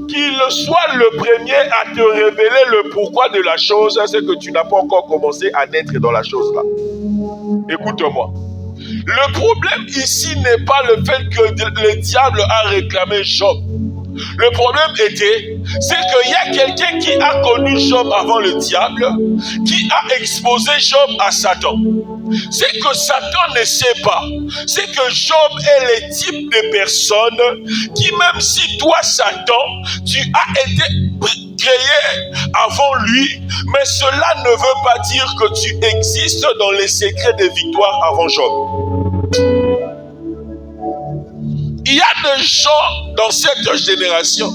qu'il soit le premier à te révéler le pourquoi de la chose, c'est que tu n'as pas encore commencé à naître dans la chose là. Écoute-moi. Le problème ici n'est pas le fait que le diable a réclamé Job. Le problème était, c'est qu'il y a quelqu'un qui a connu Job avant le diable, qui a exposé Job à Satan. C'est que Satan ne sait pas, c'est que Job est le type de personne qui, même si toi Satan, tu as été créé avant lui, mais cela ne veut pas dire que tu existes dans les secrets des victoires avant Job. Il y a des gens dans cette génération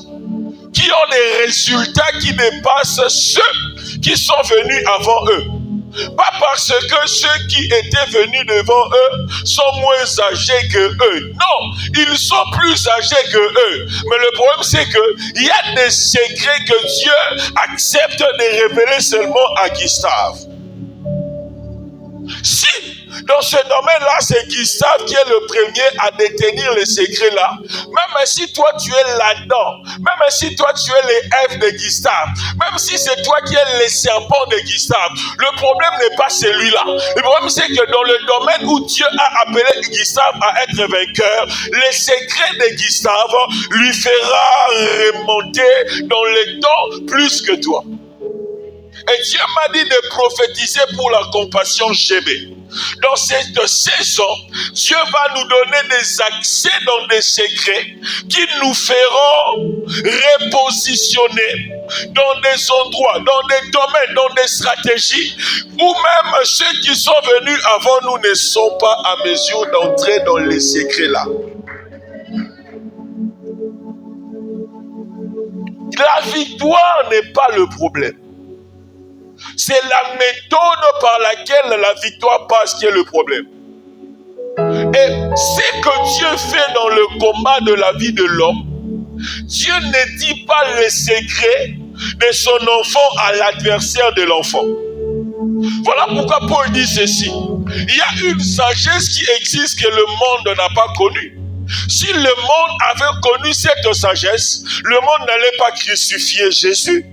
qui ont des résultats qui dépassent ceux qui sont venus avant eux. Pas parce que ceux qui étaient venus devant eux sont moins âgés que eux. Non, ils sont plus âgés que eux. Mais le problème, c'est qu'il y a des secrets que Dieu accepte de révéler seulement à Gustave. Si dans ce domaine-là, c'est Gustave qui est le premier à détenir les secrets-là, même si toi tu es là-dedans, même si toi tu es les Ève de Gustave, même si c'est toi qui es les serpents de Gustave, le problème n'est pas celui-là. Le problème, c'est que dans le domaine où Dieu a appelé Gustave à être vainqueur, les secrets de Gustave lui fera remonter dans les temps plus que toi. Et Dieu m'a dit de prophétiser pour la compassion GB. Dans cette saison, Dieu va nous donner des accès dans des secrets qui nous feront repositionner dans des endroits, dans des domaines, dans des stratégies où même ceux qui sont venus avant nous ne sont pas à mesure d'entrer dans les secrets-là. La victoire n'est pas le problème. C'est la méthode par laquelle la victoire passe qui est le problème. Et ce que Dieu fait dans le combat de la vie de l'homme, Dieu ne dit pas les secrets de son enfant à l'adversaire de l'enfant. Voilà pourquoi Paul dit ceci. Il y a une sagesse qui existe que le monde n'a pas connue. Si le monde avait connu cette sagesse, le monde n'allait pas crucifier Jésus.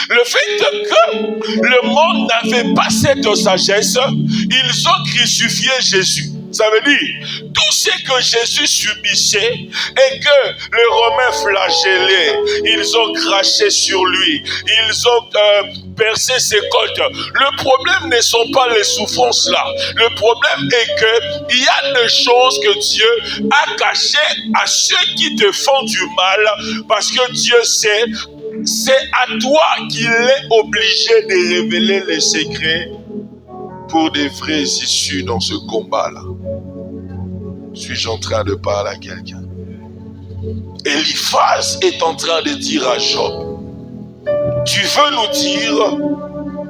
Le fait que le monde n'avait pas cette sagesse, ils ont crucifié Jésus. Ça veut dire, tout ce que Jésus subissait et que les Romains flagellaient, ils ont craché sur lui, ils ont percé ses côtes. Le problème ne sont pas les souffrances là. Le problème est qu'il y a des choses que Dieu a cachées à ceux qui te font du mal, parce que Dieu sait. C'est à toi qu'il est obligé de révéler les secrets pour des vraies issues dans ce combat-là. Suis-je en train de parler à quelqu'un? Eliphaz est en train de dire à Job, tu veux nous dire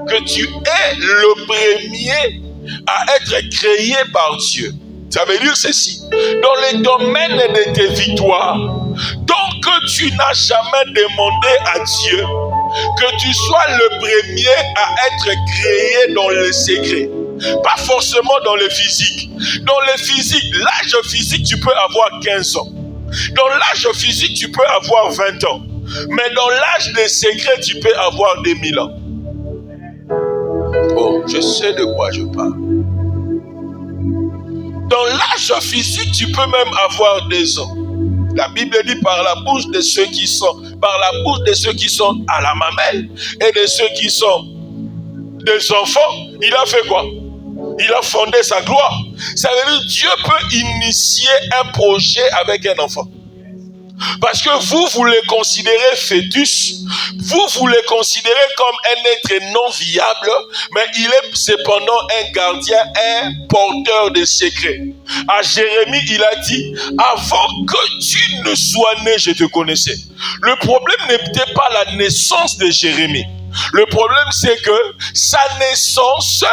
que tu es le premier à être créé par Dieu. Ça veut dire ceci, dans les domaines de tes victoires, tant que tu n'as jamais demandé à Dieu que tu sois le premier à être créé dans le secret, pas forcément dans le physique. Dans le physique, l'âge physique, tu peux avoir 15 ans. Dans l'âge physique, tu peux avoir 20 ans. Mais dans l'âge des secrets, tu peux avoir 2000 ans. Oh, je sais de quoi je parle. Dans l'âge physique, tu peux même avoir 2 ans. La Bible dit par la bouche de ceux qui sont à la mamelle et de ceux qui sont des enfants, il a fait quoi? Il a fondé sa gloire. Ça veut dire que Dieu peut initier un projet avec un enfant. Parce que vous le considérez fœtus, vous le considérez comme un être non viable, mais il est cependant un gardien, un porteur de secrets. À Jérémie, il a dit, avant que tu ne sois né, je te connaissais. Le problème n'était pas la naissance de Jérémie. Le problème, c'est que sa naissance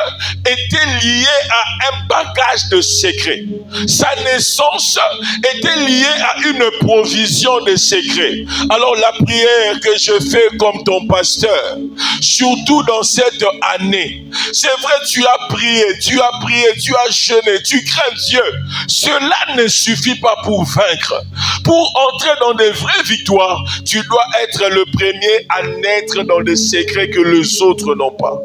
était liée à un bagage de secrets. Sa naissance était liée à une provision de secrets. Alors la prière que je fais comme ton pasteur, surtout dans cette année, c'est vrai, tu as prié, tu as jeûné, tu crains Dieu. Cela ne suffit pas pour vaincre. Pour entrer dans des vraies victoires, tu dois être le premier à naître dans des secrets que les autres n'ont pas.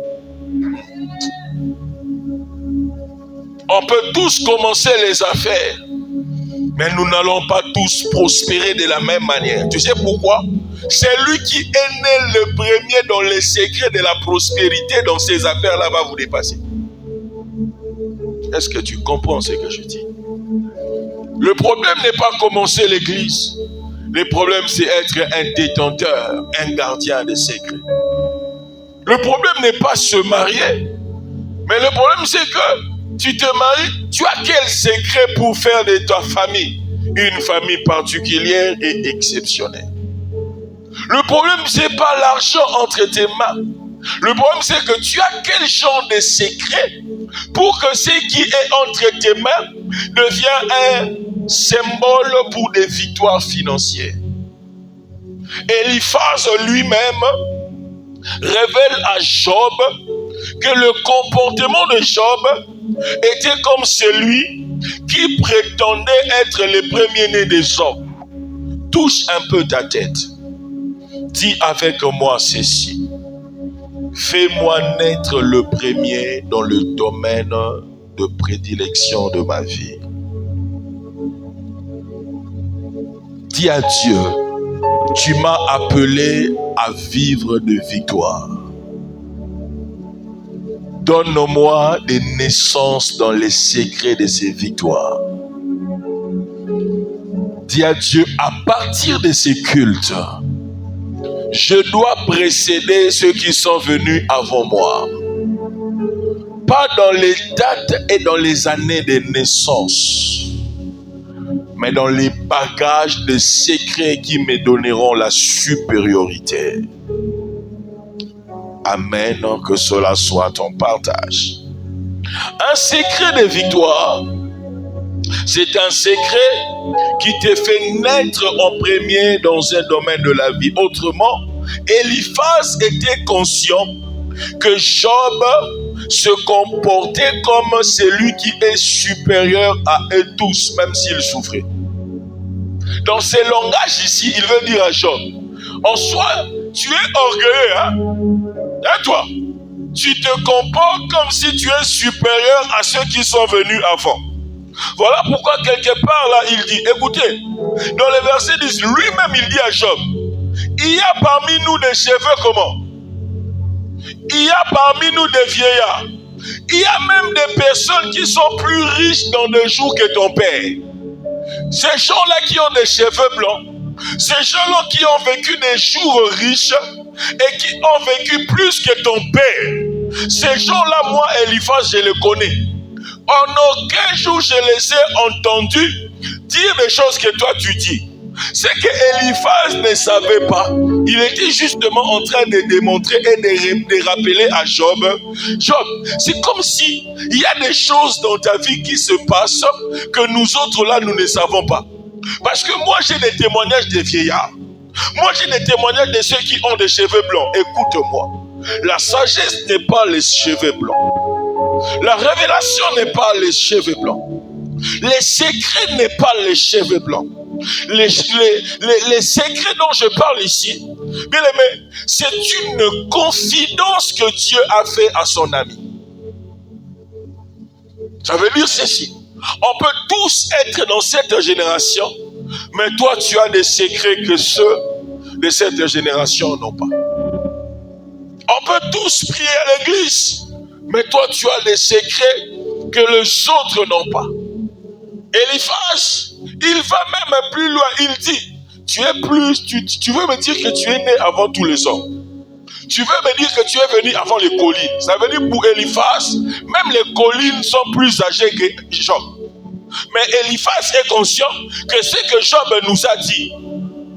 On peut tous commencer les affaires, mais nous n'allons pas tous prospérer de la même manière. Tu sais pourquoi? C'est lui qui est né le premier dans les secrets de la prospérité dans ces affaires-là va vous dépasser. Est-ce que tu comprends ce que je dis? Le problème n'est pas commencer l'église. Le problème, c'est être un détenteur, un gardien des secrets. Le problème n'est pas se marier. Mais le problème, c'est que tu te maries, tu as quel secret pour faire de ta famille une famille particulière et exceptionnelle? Le problème, c'est pas l'argent entre tes mains. Le problème, c'est que tu as quel genre de secret pour que ce qui est entre tes mains devienne un symbole pour des victoires financières. Eliphaz lui-même révèle à Job que le comportement de Job était comme celui qui prétendait être le premier-né des hommes. Touche un peu ta tête. Dis avec moi ceci. Fais-moi naître le premier dans le domaine de prédilection de ma vie. Dis à Dieu, tu m'as appelé à vivre de victoire. Donne-moi des naissances dans les secrets de ces victoires. Dis à Dieu, à partir de ces cultes, je dois précéder ceux qui sont venus avant moi. Pas dans les dates et dans les années de naissance, mais dans les bagages de secrets qui me donneront la supériorité. Amen, que cela soit ton partage. Un secret de victoire, c'est un secret qui te fait naître en premier dans un domaine de la vie. Autrement, Eliphaz était conscient que Job se comportait comme celui qui est supérieur à eux tous, même s'il souffrait. Dans ce langage ici, il veut dire à Job, en soi, tu es orgueilleux, hein? Et toi, tu te comportes comme si tu es supérieur à ceux qui sont venus avant. Voilà pourquoi quelque part là, il dit, écoutez, dans le verset 10, lui-même il dit à Job, il y a parmi nous des cheveux comment? Il y a parmi nous des vieillards. Il y a même des personnes qui sont plus riches dans le jour que ton père. Ces gens-là qui ont des cheveux blancs, ces gens-là qui ont vécu des jours riches et qui ont vécu plus que ton père. Ces gens-là, moi, Eliphaz, je les connais. En aucun jour, je les ai entendus dire des choses que toi, tu dis. C'est que Eliphaz ne savait pas. Il était justement en train de démontrer et de rappeler à Job. Job, c'est comme si il y a des choses dans ta vie qui se passent que nous autres là, nous ne savons pas. Parce que moi, j'ai des témoignages des vieillards. Moi, j'ai des témoignages de ceux qui ont des cheveux blancs. Écoute-moi. La sagesse n'est pas les cheveux blancs. La révélation n'est pas les cheveux blancs. Les secrets n'est pas les cheveux blancs. Les secrets dont je parle ici, bien aimé, c'est une confidence que Dieu a fait à son ami. Ça veut dire ceci. On peut tous être dans cette génération, mais toi tu as des secrets que ceux de cette génération n'ont pas. On peut tous prier à l'église, mais toi tu as des secrets que les autres n'ont pas. Eliphaz, il va même plus loin, il dit, tu veux me dire que tu es né avant tous les hommes. Tu veux me dire que tu es venu avant les collines. Ça veut dire pour Eliphaz, même les collines sont plus âgées que Job. Mais Eliphaz est conscient que ce que Job nous a dit,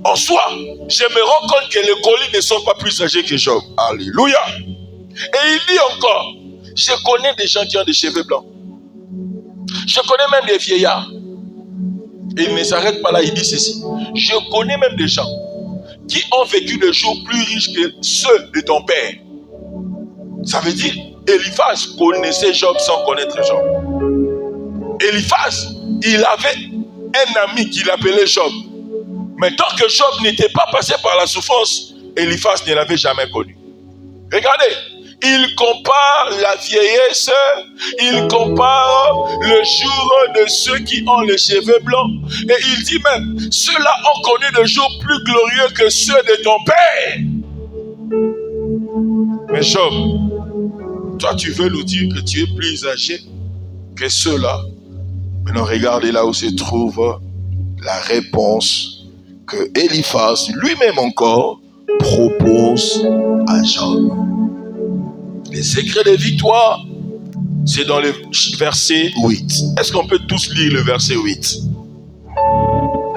En soi, je me rends compte que les collines ne sont pas plus âgés que Job. Alléluia. Et il dit encore, je connais des gens qui ont des cheveux blancs. Je connais même des vieillards. Et il ne s'arrête pas là, il dit ceci. Je connais même des gens qui ont vécu des jours plus riches que ceux de ton père. Ça veut dire, Eliphaz connaissait Job sans connaître Job. Eliphaz, il avait un ami qu'il appelait Job. Mais tant que Job n'était pas passé par la souffrance, Eliphaz ne l'avait jamais connu. Regardez, il compare la vieillesse, il compare le jour de ceux qui ont les cheveux blancs. Et il dit même, ceux-là ont connu des jours plus glorieux que ceux de ton père. Mais Job, toi tu veux nous dire que tu es plus âgé que ceux-là. Maintenant regardez là où se trouve la réponse que Eliphaz lui-même encore propose à Job. Les secrets des victoires, c'est dans le verset 8. Est-ce qu'on peut tous lire le verset 8?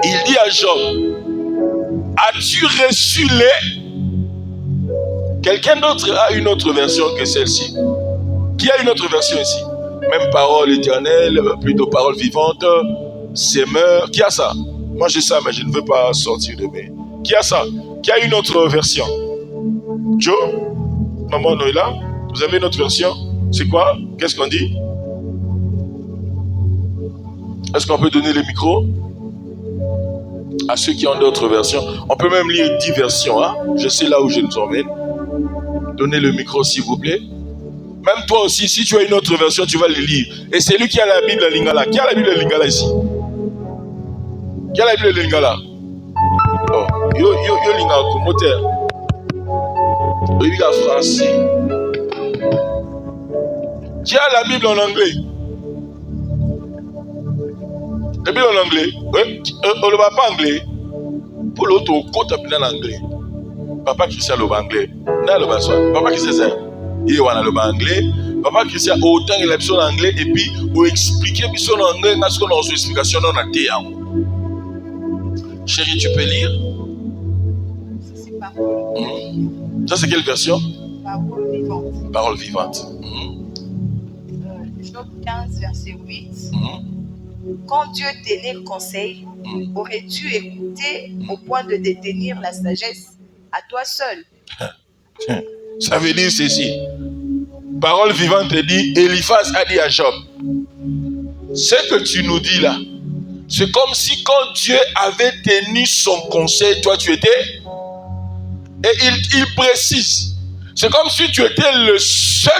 Il dit à Job, as-tu reçu les... Quelqu'un d'autre a une autre version que celle-ci? Qui a une autre version ici? Même parole éternelle, plutôt parole vivante, semeur. Qui a ça? Moi j'ai ça, mais je ne veux pas sortir de mes... Qui a ça? Qui a une autre version? Joe? Maman Noëlla? Vous avez une autre version? C'est quoi? Qu'est-ce qu'on dit? Est-ce qu'on peut donner le micro à ceux qui ont d'autres versions? On peut même lire 10 versions. Hein? Je sais là où je nous emmène. Donnez le micro s'il vous plaît. Même toi aussi, si tu as une autre version, tu vas le lire. Et c'est lui qui a la Bible de Lingala. Qui a la Bible de Lingala ici? Qui a la Bible de Lingala? Oh, yo Lingala commentaire. Oui, la français. Qui a la Bible en anglais? La Bible en anglais? Oui. On ne va pas anglais. Pour l'autre, on compte en anglais. Papa Christian le anglais. Papa Christian, il y a le anglais. Papa Christian, autant il a besoin d'anglais. Et puis, on explique besoin d'anglais. Parce qu'on a une explication dans la théâtre. Chérie, tu peux lire? Ça, c'est parole. Ça, c'est quelle version? Parole vivante. Parole vivante. Job 15, verset 8. Quand Dieu tenait conseil, aurais-tu écouté au point de détenir la sagesse à toi seul? Ça veut dire ceci. Parole vivante dit, Eliphaz a dit à Job, ce que tu nous dis là, c'est comme si quand Dieu avait tenu son conseil, toi tu étais, et il précise, c'est comme si tu étais le seul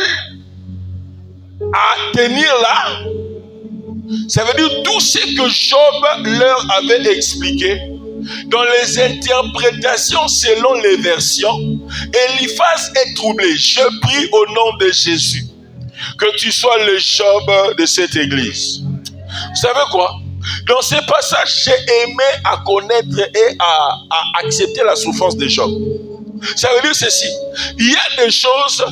à tenir là. Ça veut dire tout ce que Job leur avait expliqué dans les interprétations selon les versions. Eliphaz est troublé. Je prie au nom de Jésus que tu sois le Job de cette église. Vous savez quoi? Dans ces passages, j'ai aimé à connaître et à accepter la souffrance de Job. Ça veut dire ceci. Il y a des choses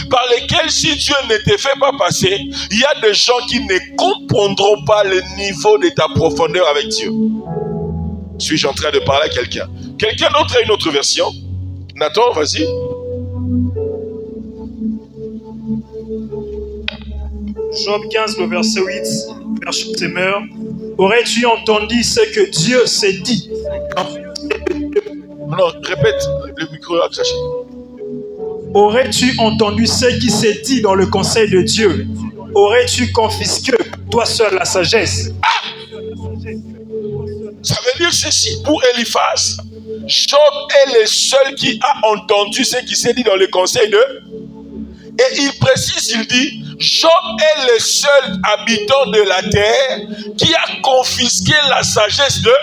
par lesquelles si Dieu ne te fait pas passer, il y a des gens qui ne comprendront pas le niveau de ta profondeur avec Dieu. Suis-je en train de parler à quelqu'un? Quelqu'un d'autre a une autre version? Nathan, vas-y. Job 15, le verset 8. Verset semeur. Aurais-tu entendu ce que Dieu s'est dit? Non, répète, le micro a craché. Aurais-tu entendu ce qui s'est dit dans le conseil de Dieu? Aurais-tu confisqué toi seul la sagesse? Ça veut dire ceci, pour Eliphaz, Job est le seul qui a entendu ce qui s'est dit dans le conseil de... Et il précise, il dit, Job est le seul habitant de la terre qui a confisqué la sagesse de...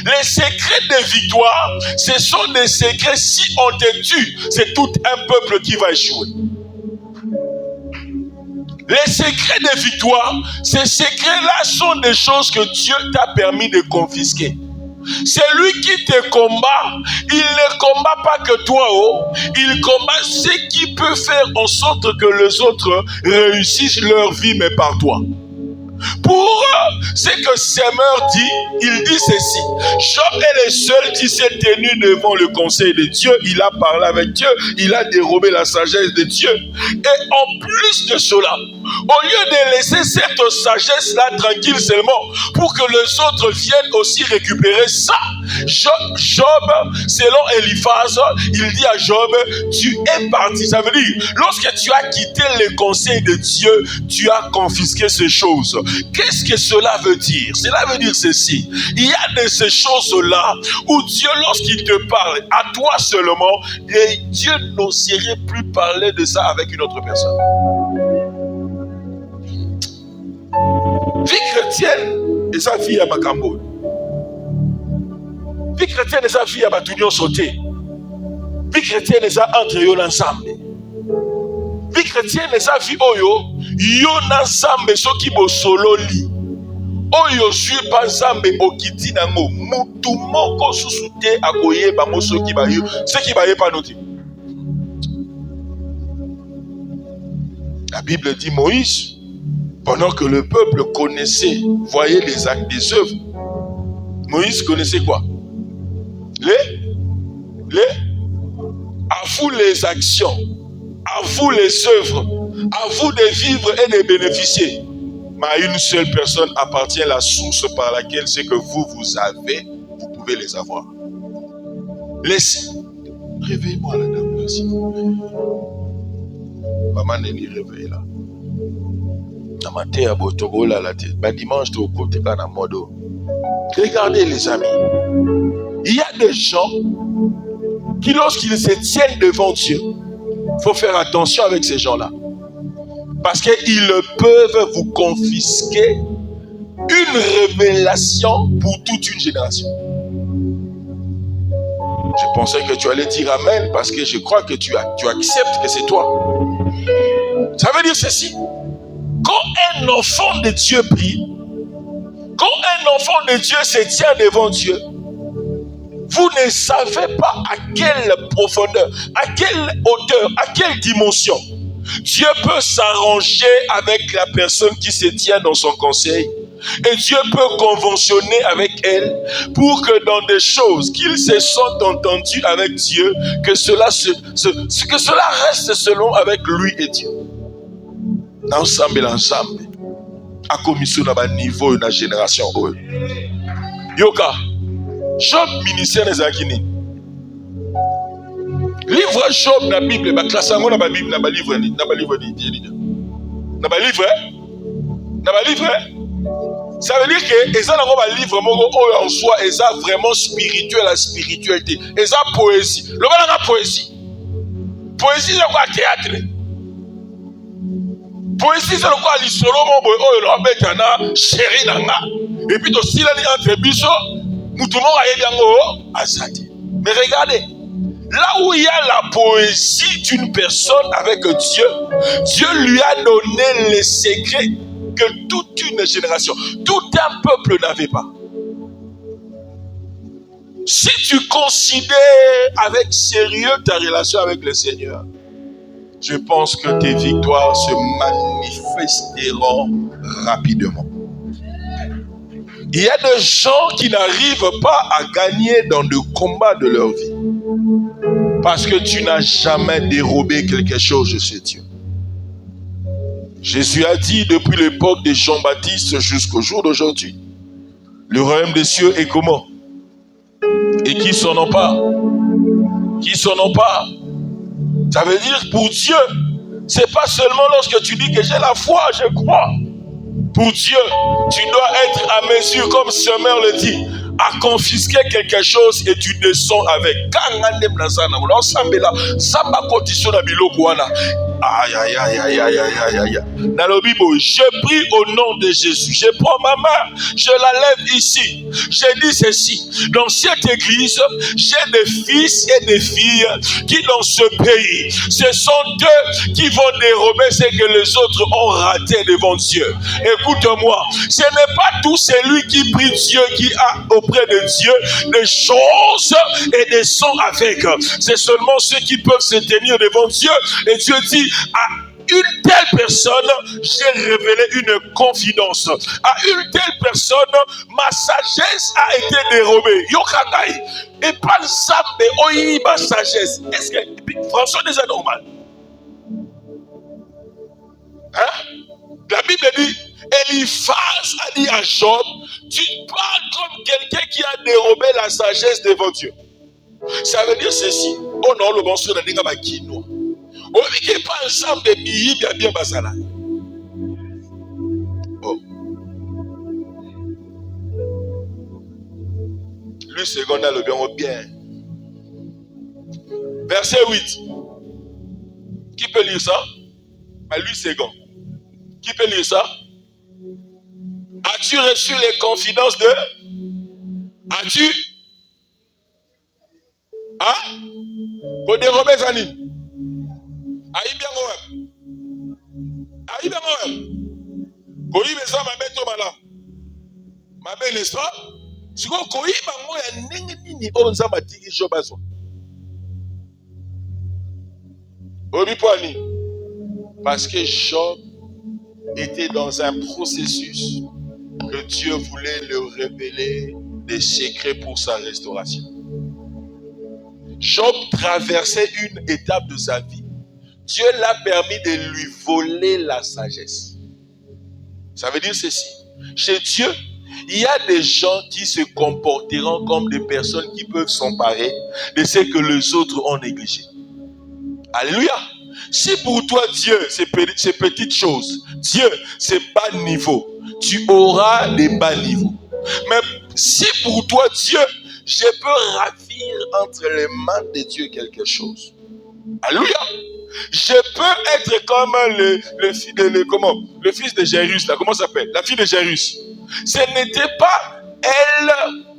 Les secrets de victoire, ce sont des secrets, si on te tue, c'est tout un peuple qui va échouer. Les secrets de victoire, ces secrets-là sont des choses que Dieu t'a permis de confisquer. C'est lui qui te combat. Il ne combat pas que toi, il combat ce qui peut faire en sorte que les autres réussissent leur vie, mais par toi. Pour ce que Semeur dit, il dit ceci. Job est le seul qui s'est tenu devant le conseil de Dieu. Il a parlé avec Dieu. Il a dérobé la sagesse de Dieu. Et en plus de cela, au lieu de laisser cette sagesse-là tranquille seulement, pour que les autres viennent aussi récupérer ça, Job, selon Eliphaz, il dit à Job, tu es parti. Ça veut dire, lorsque tu as quitté le conseil de Dieu, tu as confisqué ces choses. Qu'est-ce que cela veut dire? Cela veut dire ceci. Il y a de ces choses-là où Dieu, lorsqu'il te parle à toi seulement, et Dieu n'oserait plus parler de ça avec une autre personne. Vie chrétienne et sa vie à Makambo. Vie chrétienne et sa vie à Batunion sauté. Vie chrétienne et sa entre yo ensemble. Vie chrétienne et sa vie oyo yo ensemble soki bo solo li. Oyo suis pas ensemble okiti nango mutu moko susute akoye ba mosoki ba yo ce qui ba pas noté. La Bible dit Moïse, pendant que le peuple connaissait, voyait les actes des œuvres, Moïse connaissait quoi? À vous les actions, à vous les œuvres, à vous de vivre et de bénéficier. Mais à une seule personne appartient la source par laquelle ce que vous avez, vous pouvez les avoir. Laissez. Réveille-moi la dame, merci. Maman Nelly, réveille là. Dimanche, tu es au côté de modo. Regardez les amis. Il y a des gens qui, lorsqu'ils se tiennent devant Dieu, il faut faire attention avec ces gens-là. Parce qu'ils peuvent vous confisquer une révélation pour toute une génération. Je pensais que tu allais dire Amen parce que je crois que tu acceptes que c'est toi. Ça veut dire ceci. Quand un enfant de Dieu prie, quand un enfant de Dieu se tient devant Dieu, vous ne savez pas à quelle profondeur, à quelle hauteur, à quelle dimension Dieu peut s'arranger avec la personne qui se tient dans son conseil. Et Dieu peut conventionner avec elle pour que dans des choses qu'ils se sont entendus avec Dieu, que cela reste selon avec lui et Dieu. Ensemble, à commission dans un niveau de la génération. Yoka, Job ministère des Akini. Livre Job dans la Bible, la classe en la Bible, dans le livre, ça veut dire que les gens ont un livre en soi, ils ont vraiment spirituel, la spiritualité, ils ont poésie. Le mal a poésie. Poésie c'est quoi théâtre? Poésie c'est quoi l'isolo mon boy oh le avec ana chéri nanga. Et puis aussi là entre biso, mutumo aye biango azati. Mais regardez. Là où il y a la poésie d'une personne avec Dieu, Dieu lui a donné les secrets que toute une génération, tout un peuple n'avait pas. Si tu considères avec sérieux ta relation avec le Seigneur, je pense que tes victoires se manifesteront rapidement. Il y a des gens qui n'arrivent pas à gagner dans le combat de leur vie. Parce que tu n'as jamais dérobé quelque chose de ce Dieu. Jésus a dit depuis l'époque de Jean-Baptiste jusqu'au jour d'aujourd'hui, le royaume des cieux est comment? Et qui s'en empare? Qui s'en empare? Ça veut dire pour Dieu, c'est pas seulement lorsque tu dis que j'ai la foi, je crois. Pour Dieu, tu dois être à mesure, comme Semeur le dit, à confisquer quelque chose et tu descends avec. Aïe, aïe, aïe, aïe, aïe, aïe, aïe. Dans le Bible, je prie au nom de Jésus. Je prends ma main, je la lève ici. Je dis ceci. Dans cette église, j'ai des fils et des filles qui, dans ce pays, ce sont eux qui vont dérober ce que les autres ont raté devant Dieu. Écoute-moi, ce n'est pas tout celui qui prie Dieu qui a auprès de Dieu des choses et des sons avec. C'est seulement ceux qui peuvent se tenir devant Dieu. Et Dieu dit, une telle personne, j'ai révélé une confidence. À une telle personne, ma sagesse a été dérobée. Yokangai. Et pas le sambe, oyi, ma sagesse. Est-ce que François déjà normal? Hein? La Bible dit, Eliphaz a dit à Job, tu parles comme quelqu'un qui a dérobé la sagesse devant Dieu. Ça veut dire ceci. Oh non, le bonsoir de Ninga Bakino. Oh, mais qui n'est pas ensemble de Miyi, bien Basala. Oh. Lui, second, le bien. Verset 8. Qui peut lire ça? Lui, second. Qui peut lire ça? As-tu reçu les confidences de... As-tu... Hein? Pour dérober Zani. Aïe bien moi. Aïe bien moi. Koyi besa ma bête au malin. Ma belle, n'est-ce pas? Si vous koyi bango ya nini onza matiki jobazo. Obi poani. Parce que Job était dans un processus que Dieu voulait leur révéler des secrets pour sa restauration. Job traversait une étape de sa vie. Dieu l'a permis de lui voler la sagesse. Ça veut dire ceci. Chez Dieu, il y a des gens qui se comporteront comme des personnes qui peuvent s'emparer de ce que les autres ont négligé. Alléluia. Si pour toi, Dieu, c'est petites choses, Dieu, c'est bas niveau, tu auras des bas niveaux. Mais si pour toi, Dieu, je peux ravir entre les mains de Dieu quelque chose. Alléluia. Je peux être comme le fils de Jairus, là, comment ça s'appelle? La fille de Jairus. Ce n'était pas elle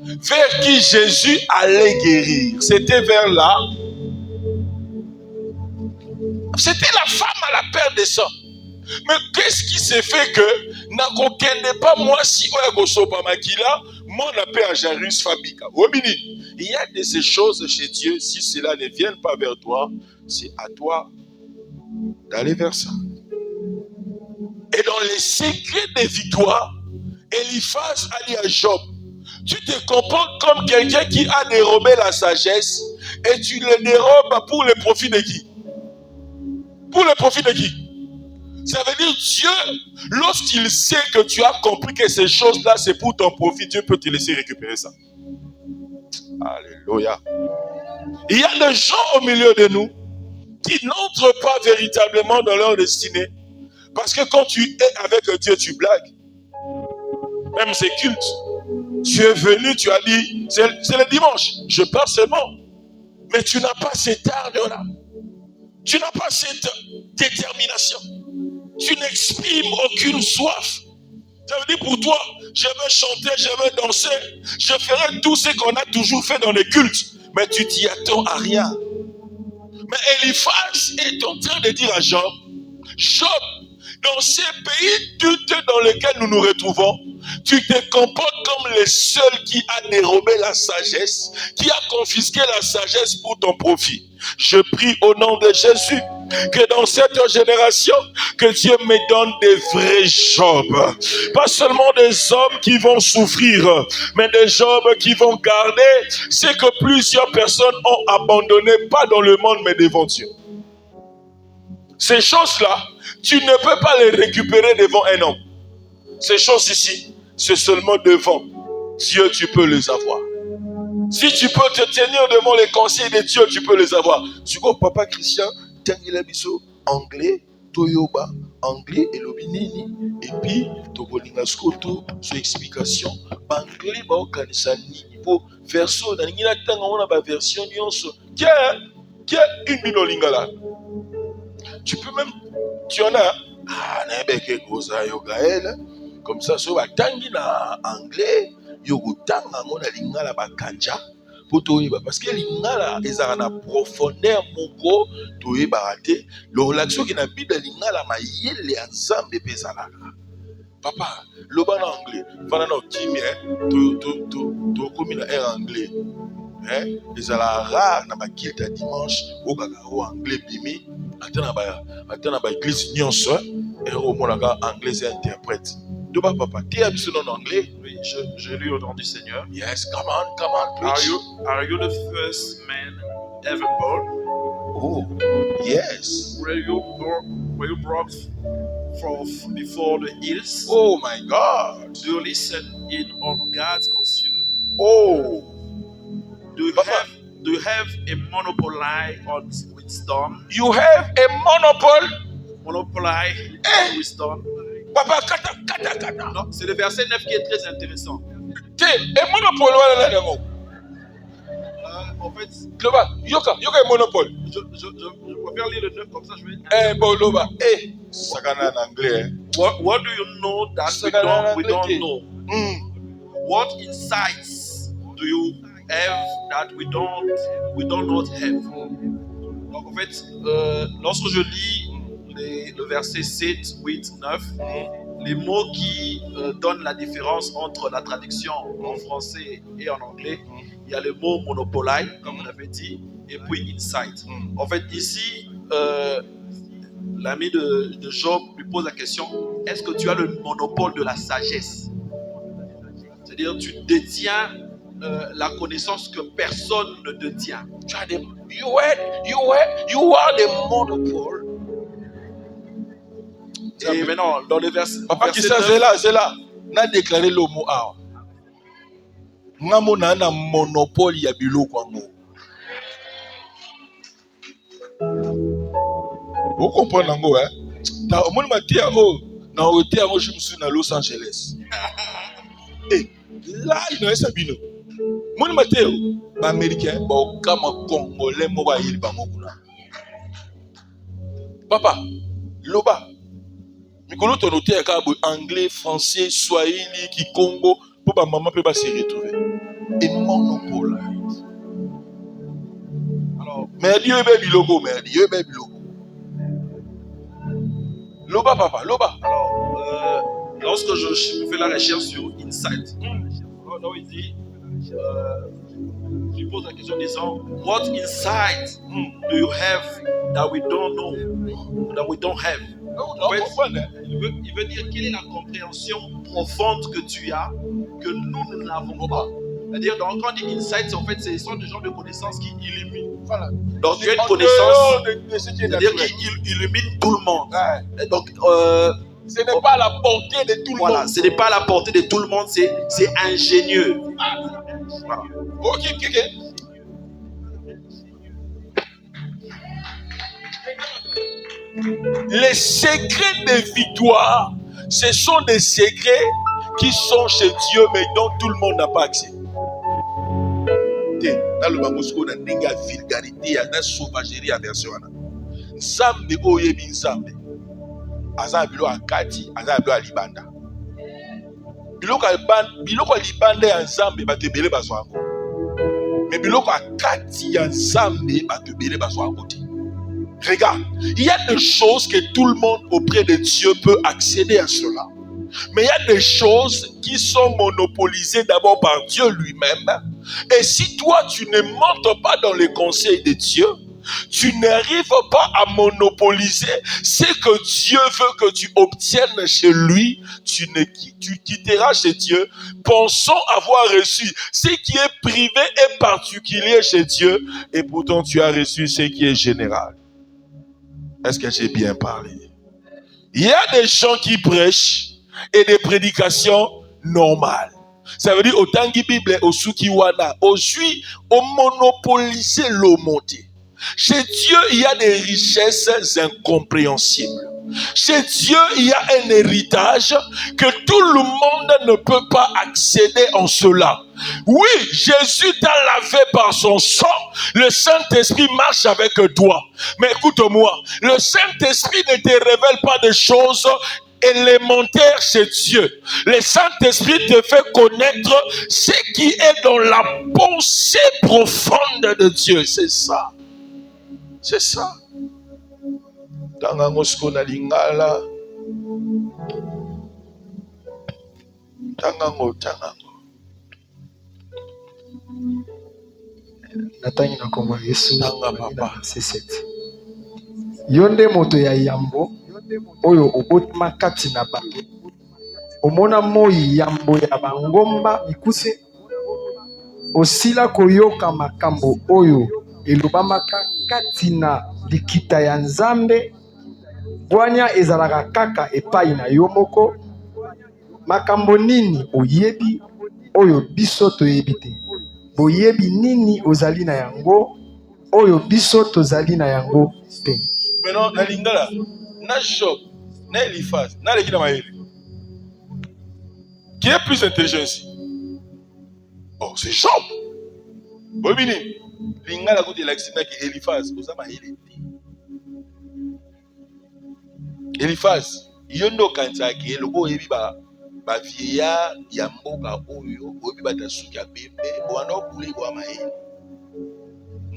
vers qui Jésus allait guérir. C'était vers là. C'était la femme à la perte de sang. Mais qu'est-ce qui s'est fait que n'a qu'aucun pas moi si on a makila, mon appel à Jairus Fabika. Il y a de ces choses chez Dieu, si cela ne vient pas vers toi, c'est à toi d'aller vers ça. Et dans les secrets des victoires, Eliphaz a dit à Job, tu te comportes comme quelqu'un qui a dérobé la sagesse et tu le dérobes pour le profit de qui? Pour le profit de qui? Ça veut dire Dieu, lorsqu'il sait que tu as compris que ces choses-là, c'est pour ton profit, Dieu peut te laisser récupérer ça. Alléluia. Il y a des gens au milieu de nous qui n'entrent pas véritablement dans leur destinée. Parce que quand tu es avec Dieu, tu blagues. Même ces cultes. Tu es venu, tu as dit, c'est le dimanche, je pars seulement. Mais tu n'as pas cet ardeur-là. Tu n'as pas cette détermination. Tu n'exprimes aucune soif. Ça veut dire pour toi, je veux chanter, je veux danser, je ferai tout ce qu'on a toujours fait dans les cultes. Mais tu t'y attends à rien. Mais Eliphaz est en train de dire à Job, Job, dans ces pays dans lesquels nous nous retrouvons, tu te comportes comme le seul qui a dérobé la sagesse, qui a confisqué la sagesse pour ton profit. Je prie au nom de Jésus que dans cette génération, que Dieu me donne des vrais Jobs. Pas seulement des hommes qui vont souffrir, mais des Jobs qui vont garder ce que plusieurs personnes ont abandonné, pas dans le monde, mais devant Dieu. Ces choses-là, tu ne peux pas les récupérer devant un homme. Ces choses ici, c'est seulement devant Dieu, tu peux les avoir. Si tu peux te tenir devant les conseils de Dieu, tu peux les avoir. Tu vois, papa Christian, Tangila Biso, anglais, Toyoba, anglais et l'obinini. Et puis, Togolinga Skoto, sur explication, anglais, ba okanisani, pour verso, nanina tanga, on a ba version nyonso. Qui a une binolingala. Tu peux même, tu en as, n'embeke goza yogael, comme ça, sur tangi na anglais, yogutanga ngona lingala bakanja, pour toyeba, parce que lingala, ils ont na profondeur moko, toyeba raté, le relaxo qui n'a plus de lingala, ma yele ensemble bezalaka. Papa, le ban anglais, pendant notre team, to comme il a anglais, ils ont la rare, na ma kilte dimanche, au anglais bimi. Attends, l'église nyonso et au moins anglais interprète. Tu vas papa, tu es habitué en anglais? Oui, je lis au nom du Seigneur. Yes, come on, preach. Are you the first man ever born? Oh, yes. Were you brought from before the hills? Oh my God. Do you listen in on God's counsel? Oh. Do you have a monopoly on wisdom? You have a Monopoly on wisdom? Papa, kata. Non, c'est le verset 9 qui est très intéressant. Et monopole wala na ngo. En fait, Loba, yoka monopole. Je préfère lire le 9 comme ça je vais. Bon Loba, sakana en anglais. What do you know that we don't know? What insights do you have that we don't not have? Donc en fait, lorsque je lis le verset 7, 8, 9, les mots qui donnent la différence entre la traduction en français et en anglais, il y a le mot monopoly, comme on avait dit, et puis insight. En fait, ici, l'ami de Job lui pose la question, est-ce que tu as le monopole de la sagesse? C'est-à-dire, tu détiens la connaissance que personne ne détient. You are the monopole. Et maintenant, dans le verset. Papa qui c'est là. N'a déclaré le mot awa. Ngamo na monopole ya biloko ngo. Vous comprenez ngo hein? Ta omoni matia na hôtel ngo je na Los Angeles. Là il ne sait bino. Moni mateo ba américain ba kama congolais mo ba yili ba ngokuna. Papa, loba Mikolo ton hôtel anglais, français, swahili, kikongo, pour ma maman peut pas se retrouver. Et monopole. Alors, mais Dieu est biloko, Loba papa, loba. Alors, lorsque je fais la recherche sur Insight, là il dit, je pose la question disant, what insight do you have that we don't know, that we don't have? En fait, il veut dire quelle est la compréhension profonde que tu as que nous n'avons pas. C'est-à-dire, quand on dit insight, en fait, ce sont des genres de connaissances qui illuminent. Voilà. Donc, tu as une connaissance, c'est-à-dire qui illumine tout le monde. Ouais. Donc, ce n'est pas à la portée de tout le monde. Voilà, ce n'est pas à la portée de tout le monde, c'est ingénieux. Voilà. Ok. Les secrets de victoire, ce sont des secrets qui sont chez Dieu, mais dont tout le monde n'a pas accès. Dans le Bamosco, on a une vulgarité, une sauvagerie à version. Nzambe oyebi nzambe. Azabilo akati, azabilo alibanda. Biloko alibanda ya nzambe batebele bazwango. Mais biloko akati ya nzambe batebele bazwango te. Regarde, il y a des choses que tout le monde auprès de Dieu peut accéder à cela. Mais il y a des choses qui sont monopolisées d'abord par Dieu lui-même. Et si toi, tu ne montes pas dans les conseils de Dieu, tu n'arrives pas à monopoliser ce que Dieu veut que tu obtiennes chez lui, tu quitteras chez Dieu, pensant avoir reçu ce qui est privé et particulier chez Dieu, et pourtant tu as reçu ce qui est général. Est-ce que j'ai bien parlé? Il y a des gens qui prêchent et des prédications normales. Ça veut dire au Tangi Bible, au Sukiwana, au Jui, au monopoliser l'eau montée. Chez Dieu, il y a des richesses incompréhensibles. Chez Dieu, il y a un héritage que tout le monde ne peut pas accéder en cela. Oui, Jésus t'a lavé par son sang. Le Saint-Esprit marche avec toi. Mais écoute-moi, le Saint-Esprit ne te révèle pas des choses élémentaires chez Dieu. Le Saint-Esprit te fait connaître ce qui est dans la pensée profonde de Dieu. C'est ça. C'est ça. Tangango na lingala. Tangango. Natani na koma Yesu. Tanga papa. C'est 7. Yonde moto ya yambo oyo obotama kati na bato. Omona moi yambo ya bangomba mikuse. Osila koyoka makambo oyo elobamaka kati na likita ya Nzambe. Bwanya ezalaka kaka epai na yo moko. Makambo nini oyebi oyo biso toyebi te? Boyebi nini ozali na yango oyo biso tozali na yango te? Maintenant, na lingala, na Job, na Eliphaz, na Lekina Maël. Qui est plus intelligent ici? Oh, c'est Job. Bobini, lingala côté l'accent qui Eliphaz, Osama Eliphaz, yondo kanza ki lobo yebi ba vieya ya mboka oyo, oyebi ba tasuki ya bembe, wana okuli bo Maël.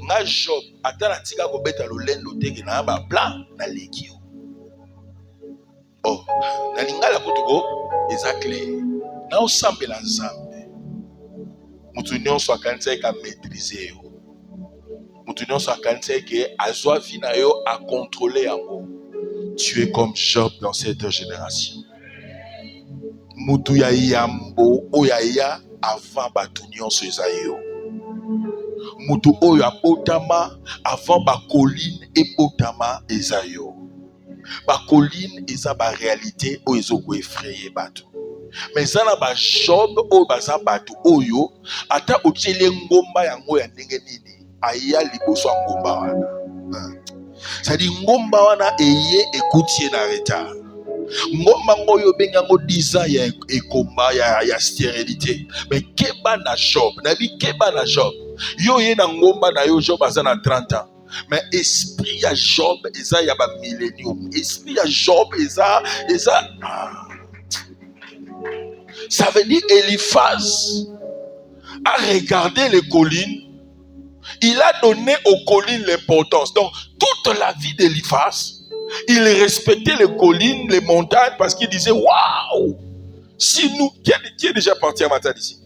Na Job atala tika ko beta lolendo teke na ba plan na lekio. Oh, na lingala kutuko eza clair. Na osambe la Nzambe. Mutu nyonso akanisa ka maîtriser yo. Mutu nyonso akanisa ke azwa vina yo a contrôler yango. Tu es comme Job dans cette génération. Mutu ya yambo oyaya avant batu nyonso eza yo. Mutu oyo abotama avant ba colline ebotama eza yo. Ba colline eza ba réalité oyo ezoko effrayer batu. Mais ça na ba Job oyo baza batu oyo ata otiele ngomba yango ya ndenge nini aya liboso ya ngomba wana. Ça dit ngomba wana eye ekutie na retard. Ngomba ngoyo bengango 10 ans ya ekomba ya stérilité. Mais keba na Job, na bi keba na Job. Yo ye na ngomba na yo Job aza na 30 ans. Mais esprit ya Job eza ya ba millénium. Esprit ya Job eza ça veut dire Eliphaz a regardé les collines. Il a donné aux collines l'importance. Donc, toute la vie d'Eliphaz, il respectait les collines, les montagnes, parce qu'il disait, waouh! Si nous, qui est déjà parti à Matadi ici?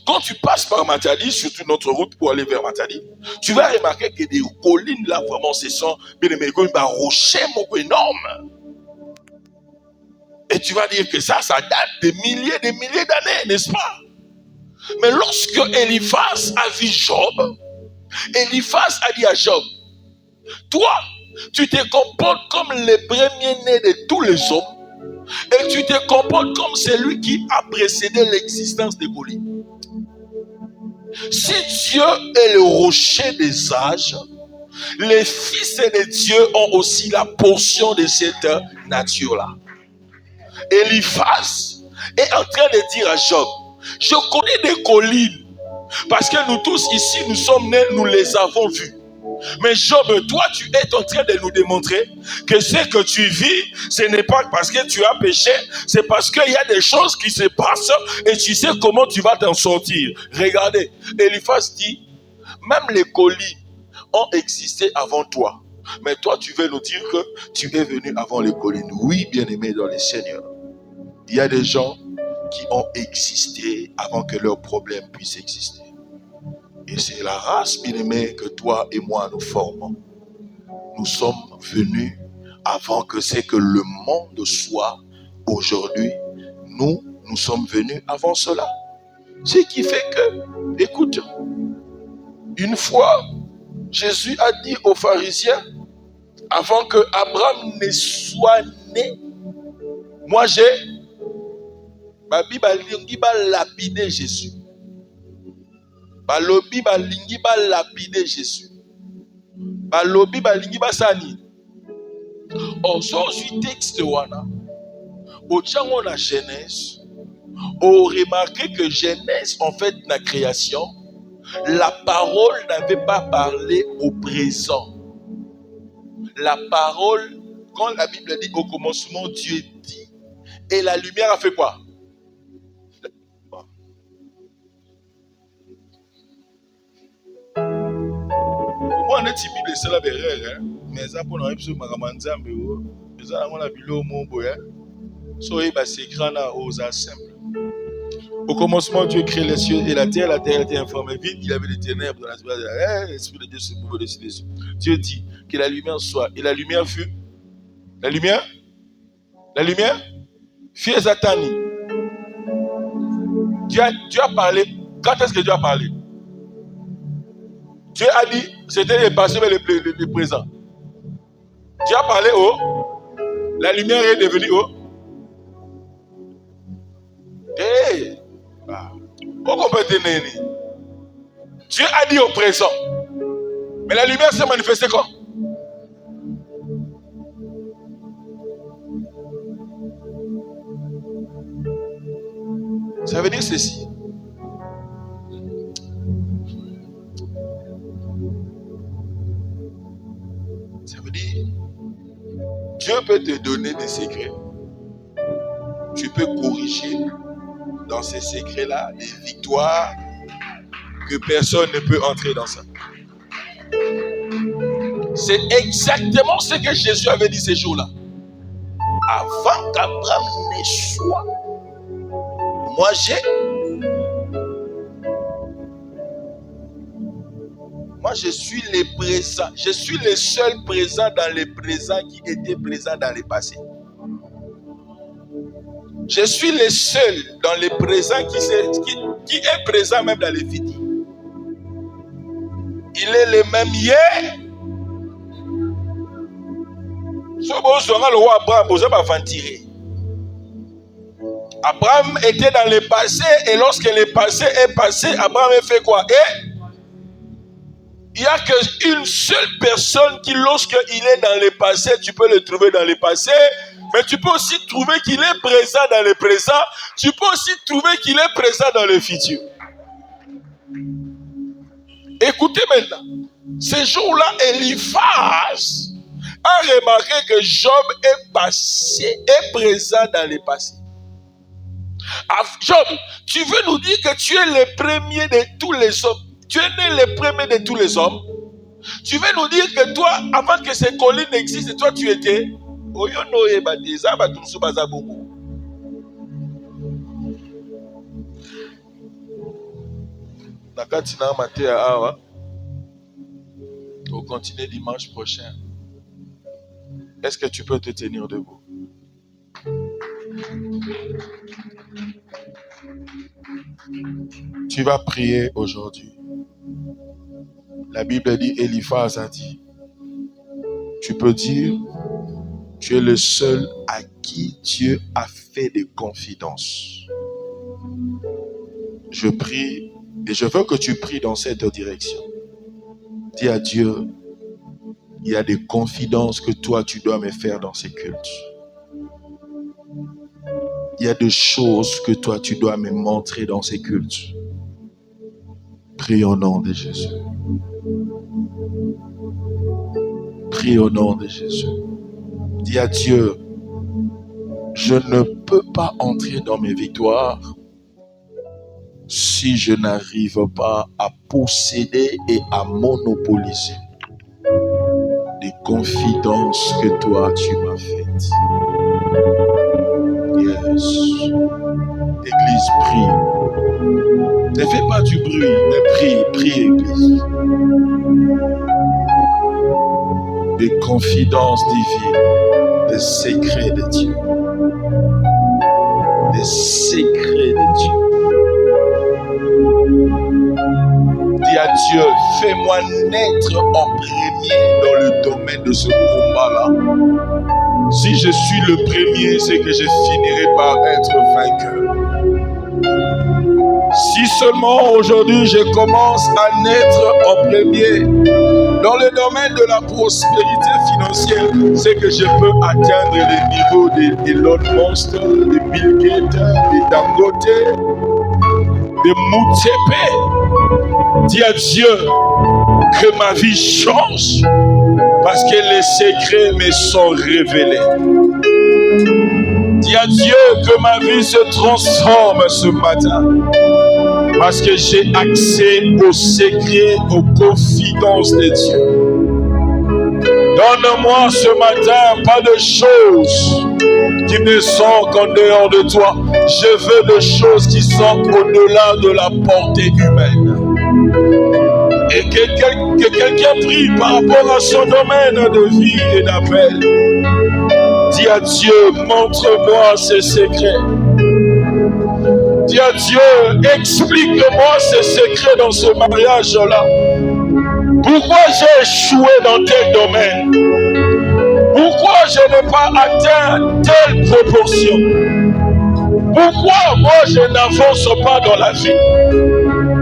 Quand tu passes par Matadi, surtout notre route pour aller vers Matadi, tu vas remarquer que des collines là, vraiment, ce sont des rochers énormes. Et tu vas dire que ça date de milliers d'années, n'est-ce pas? Mais lorsque Eliphaz a vu Job, Eliphaz a dit à Job, toi, tu te comportes comme le premier-né de tous les hommes, et tu te comportes comme celui qui a précédé l'existence des collines. Si Dieu est le rocher des âges, les fils de Dieu ont aussi la portion de cette nature-là. Eliphaz est en train de dire à Job, je connais des collines, parce que nous tous ici, nous sommes nés, nous les avons vues. Mais Job, toi, tu es en train de nous démontrer que ce que tu vis, ce n'est pas parce que tu as péché, c'est parce qu'il y a des choses qui se passent et tu sais comment tu vas t'en sortir. Regardez, Eliphaz dit, même les collines ont existé avant toi. Mais toi, tu veux nous dire que tu es venu avant les collines. Oui, bien-aimé dans le Seigneur. Il y a des gens qui ont existé avant que leurs problèmes puissent exister. Et c'est la race, bien-aimée, que toi et moi nous formons. Nous sommes venus avant que c'est que le monde soit aujourd'hui. Nous sommes venus avant cela. Ce qui fait que, écoute, une fois, Jésus a dit aux pharisiens, avant que Abraham ne soit né, moi j'ai ma Bible a lapidé Jésus. Balobi balingi ba lapider Jésus. Balobi balingi ba sani. On sort du texte wana. Au tchango na Genèse, on remarqué que Genèse, en fait, la création, la parole n'avait pas parlé au présent. La parole, quand la Bible dit au commencement, Dieu dit. Et la lumière a fait quoi? On est timide de cela derrière, mais ça pour nous épisode magamanzambe mais ça on a bilo mon boy so il va s'écran aux simple Au commencement, Dieu crée les cieux et la terre était informe et vide, il y avait des ténèbres dans la terre, l'Esprit de Dieu se mouvait au-dessus des cieux. Dieu dit que la lumière soit, et la lumière fut. La lumière fut Zatani. Dieu a parlé. Quand est-ce que Dieu a parlé? Dieu a dit, c'était le passé, mais le présent. Dieu a parlé la lumière est devenue pourquoi on peut tenir? Dieu a dit au présent, mais la lumière s'est manifestée quand? Ça veut dire ceci. Ça veut dire, Dieu peut te donner des secrets. Tu peux corriger dans ces secrets-là des victoires que personne ne peut entrer dans ça. C'est exactement ce que Jésus avait dit ces jours-là. Avant qu'Abraham ne soit, moi je suis le présent. Je suis le seul présent dans le présent qui était présent dans le passé. Je suis le seul dans le présent qui est présent même dans le futur. Il est le même hier. Abraham était dans le passé et lorsque le passé est passé, Abraham a fait quoi? Et il n'y a qu'une seule personne qui, lorsqu'il est dans le passé, tu peux le trouver dans le passé, mais tu peux aussi trouver qu'il est présent dans le présent, tu peux aussi trouver qu'il est présent dans le futur. Écoutez maintenant, ce jour-là, Eliphaz a remarqué que Job est présent dans le passé. Job, tu veux nous dire que tu es le premier de tous les hommes? Tu es né le premier de tous les hommes? Tu veux nous dire que toi, avant que ces collines n'existent, toi tu étais? On continue dimanche prochain. Est-ce que tu peux te tenir debout? Tu vas prier aujourd'hui. La Bible dit, Eliphaz a dit, tu peux dire, tu es le seul à qui Dieu a fait des confidences. Je prie et je veux que tu pries dans cette direction. Dis à Dieu, il y a des confidences que toi tu dois me faire dans ces cultes. Il y a des choses que toi tu dois me montrer dans ces cultes. Prie au nom de Jésus. Prie au nom de Jésus. Dis à Dieu, je ne peux pas entrer dans mes victoires si je n'arrive pas à posséder et à monopoliser des confidences que toi tu m'as faites. Yes. Église, prie. Ne fais pas du bruit, mais prie, Église. Des confidences divines, des secrets de Dieu. Des secrets de Dieu. Dis à Dieu, fais-moi naître en premier dans le domaine de ce combat-là. Si je suis le premier, c'est que je finirai par être vainqueur. Si seulement aujourd'hui je commence à naître en premier dans le domaine de la prospérité financière, c'est que je peux atteindre les niveaux d'Elon Musk, de Bill Gates, de Dangote, de Moutepe. Dis à Dieu que ma vie change parce que les secrets me sont révélés. Dis à Dieu que ma vie se transforme ce matin parce que j'ai accès aux secrets, aux confidences de Dieu. Donne-moi ce matin pas de choses qui ne sont qu'en dehors de toi. Je veux des choses qui sont au-delà de la portée humaine. Et que quelqu'un prie par rapport à son domaine de vie et d'appel. Dis à Dieu, montre-moi ses secrets. Dis à Dieu, explique-moi ces secrets dans ce mariage-là. Pourquoi j'ai échoué dans tel domaine? Pourquoi je n'ai pas atteint telle proportion? Pourquoi moi je n'avance pas dans la vie?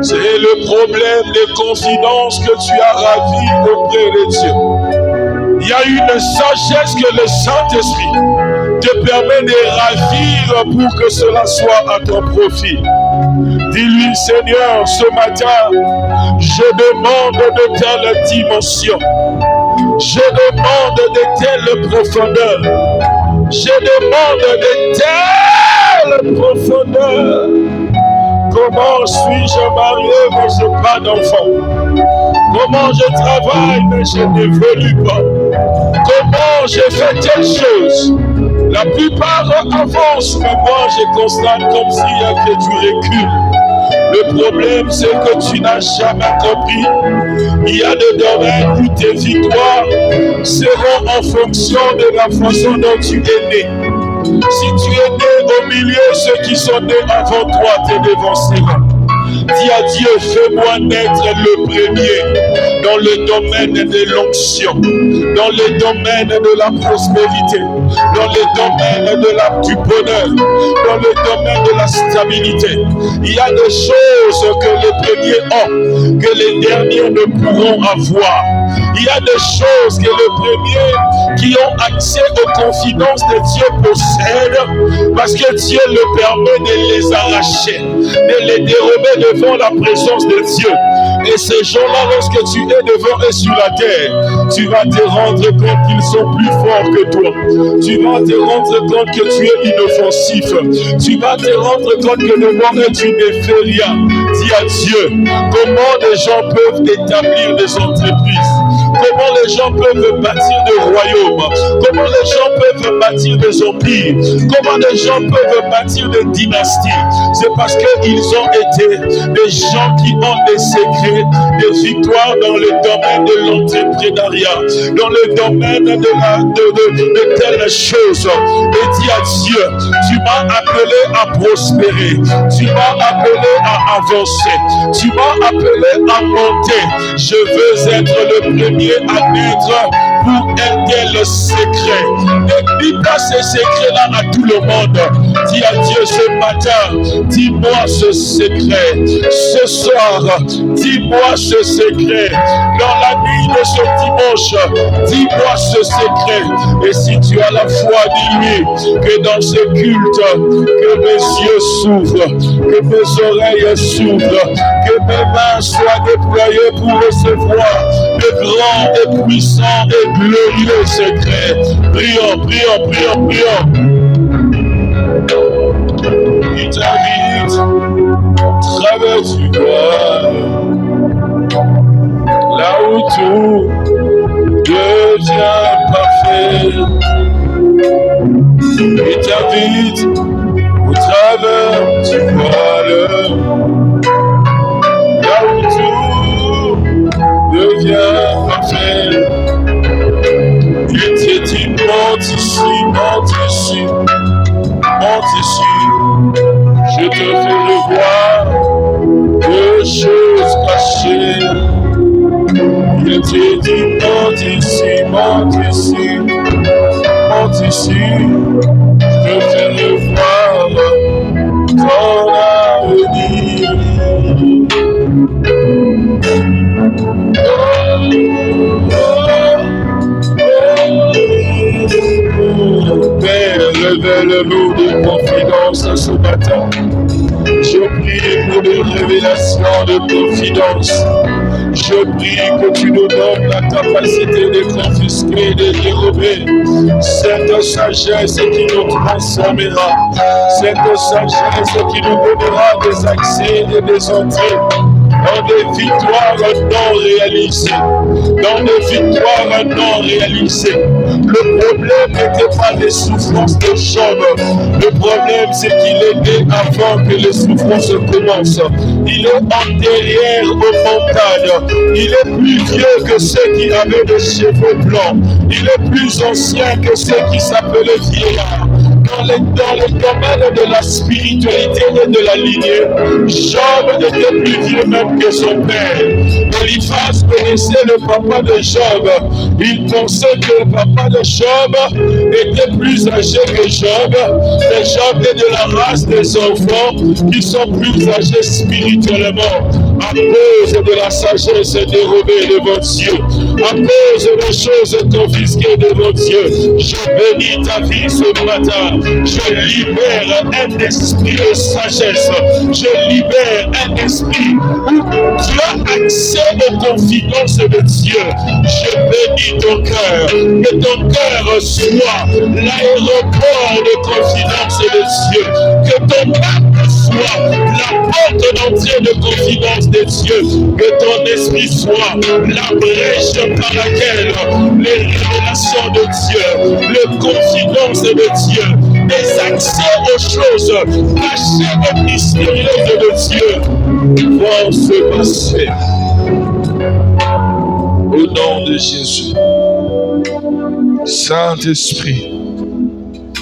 C'est le problème des confidences que tu as ravies auprès de Dieu. Il y a une sagesse que le Saint-Esprit te permet de ravir pour que cela soit à ton profit. Dis-lui, Seigneur, ce matin, je demande de telles dimensions. Je demande de telles profondeurs. Je demande de telles profondeurs. Comment suis-je marié mais je n'ai pas d'enfant? Comment je travaille mais je n'évolue pas? Comment j'ai fait telle chose? La plupart avancent, mais moi je constate comme s'il y a que du recul. Le problème, c'est que tu n'as jamais compris. Il y a des domaines où tes victoires seront en fonction de la façon dont tu es né. Si tu es né au milieu, ceux qui sont nés avant toi te dévanceront. Dis à Dieu, fais-moi naître le premier dans le domaine de l'onction, dans le domaine de la prospérité, dans le domaine du bonheur, dans le domaine de la stabilité. Il y a des choses que les premiers ont, que les derniers ne pourront avoir. Il y a des choses que les premiers qui ont accès aux confidences de Dieu possèdent parce que Dieu leur permet de les arracher, de les dérober devant la présence de Dieu. Et ces gens-là, lorsque tu es devant eux sur la terre, tu vas te rendre compte qu'ils sont plus forts que toi. Tu vas te rendre compte que tu es inoffensif. Tu vas te rendre compte que devant eux, tu ne fais rien. Dis à Dieu, comment des gens peuvent établir des entreprises? Comment les gens peuvent bâtir des royaumes? Comment les gens peuvent bâtir des empires? Comment les gens peuvent bâtir des dynasties? C'est parce qu'ils ont été des gens qui ont des secrets, des victoires dans le domaine de l'entrepreneuriat, dans le domaine de telles choses. Et dis à Dieu, tu m'as appelé à prospérer, tu m'as appelé à avancer, tu m'as appelé à monter. Je veux être le premier à naître pour un tel secret. Ne dis pas ces secrets-là à tout le monde. Dis à Dieu ce matin, dis-moi ce secret. Ce soir, dis-moi ce secret. Dans la nuit de ce dimanche, dis-moi ce secret. Et si tu as la foi, dis-lui que dans ce culte, que mes yeux s'ouvrent, que mes oreilles s'ouvrent, que mes mains soient déployées pour recevoir le grand et puissant et glorieux secret. Prions, prions, prions, prions. Il t'invite, traverse du voile, là où tout devient parfait. Il t'invite au travers du voile, là où tout devient parfait. Il te dit, monte ici, monte ici, monte ici. Je te fais voir des choses cachées. Il te dit, monte ici, monte ici, monte ici. Je te fais voir ton avenir. Père, révèle-nous des confidences ce matin. Je prie pour des révélations de confidence. Je prie que tu nous donnes la capacité de confisquer, de dérober cette sagesse qui nous transformera, cette sagesse qui nous donnera des accès et des entrées dans des victoires non réalisées, dans des victoires non réalisées. Le problème n'était pas les souffrances de Job. Le problème, c'est qu'il est né avant que les souffrances commencent. Il est antérieur aux montagnes. Il est plus vieux que ceux qui avaient des cheveux blancs. Il est plus ancien que ceux qui s'appelaient vieillards. Dans les domaines de la spiritualité et de la lignée, Job était plus vieux même que son père. Eliphaz connaissait le papa de Job. Il pensait que le papa de Job était plus âgé que Job. Mais Job est de la race des enfants qui sont plus âgés spirituellement à cause de la sagesse dérobée devant Dieu, à cause des choses confisquées devant Dieu. Je bénis ta vie ce matin. Je libère un esprit de sagesse. Je libère un esprit où tu as accès aux confidences de Dieu. Je bénis ton cœur. Que ton cœur soit l'aéroport de confidence de Dieu. Que ton âme soit la porte d'entrée de confidence de Dieu. Que ton esprit soit la brèche par laquelle les révélations de Dieu, les confidences de Dieu, les accès aux choses cachées et mystérieuses de Dieu vont se passer. Au nom de Jésus. Saint-Esprit,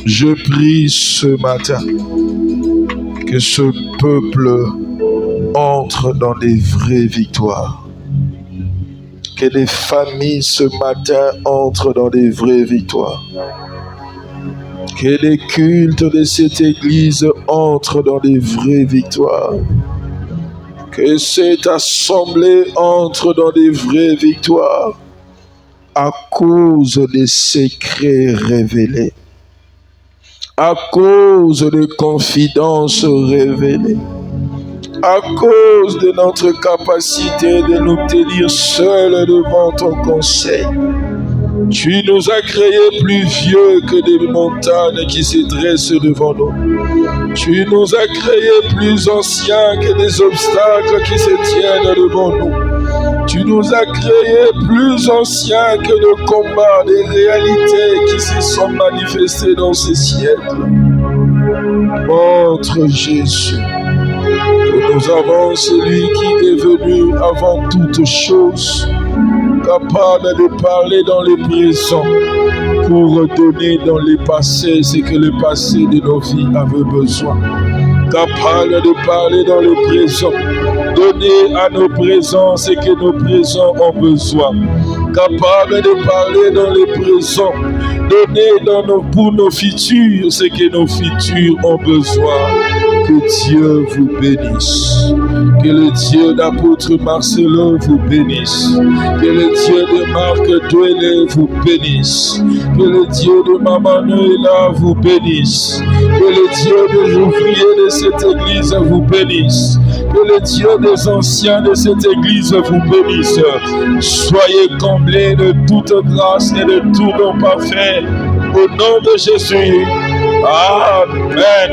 je prie ce matin que ce peuple entre dans les vraies victoires. Que les familles ce matin entrent dans les vraies victoires. Que les cultes de cette église entrent dans les vraies victoires. Que cette assemblée entre dans les vraies victoires à cause des secrets révélés, à cause des confidences révélées, à cause de notre capacité de nous tenir seuls devant ton conseil. Tu nous as créés plus vieux que des montagnes qui se dressent devant nous. Tu nous as créés plus anciens que des obstacles qui se tiennent devant nous. Tu nous as créés plus anciens que le combat des réalités qui se sont manifestées dans ces siècles. Montre Jésus que nous avons celui qui est venu avant toute chose, capable de parler dans le présent pour donner dans le passé ce que le passé de nos vies avait besoin. Capable de parler dans le présent, donner à nos présents ce que nos présents ont besoin. Capable de parler dans le présent, donner pour nos futurs ce que nos futurs ont besoin. Que Dieu vous bénisse. Que le Dieu d'apôtre Marcelo vous bénisse. Que le Dieu de Marc Douélé vous bénisse. Que le Dieu de Maman Noëlla vous bénisse. Que le Dieu des ouvriers de cette église vous bénisse. Que le Dieu des anciens de cette église vous bénisse. Soyez comblés de toute grâce et de tout don parfait. Au nom de Jésus. Amen.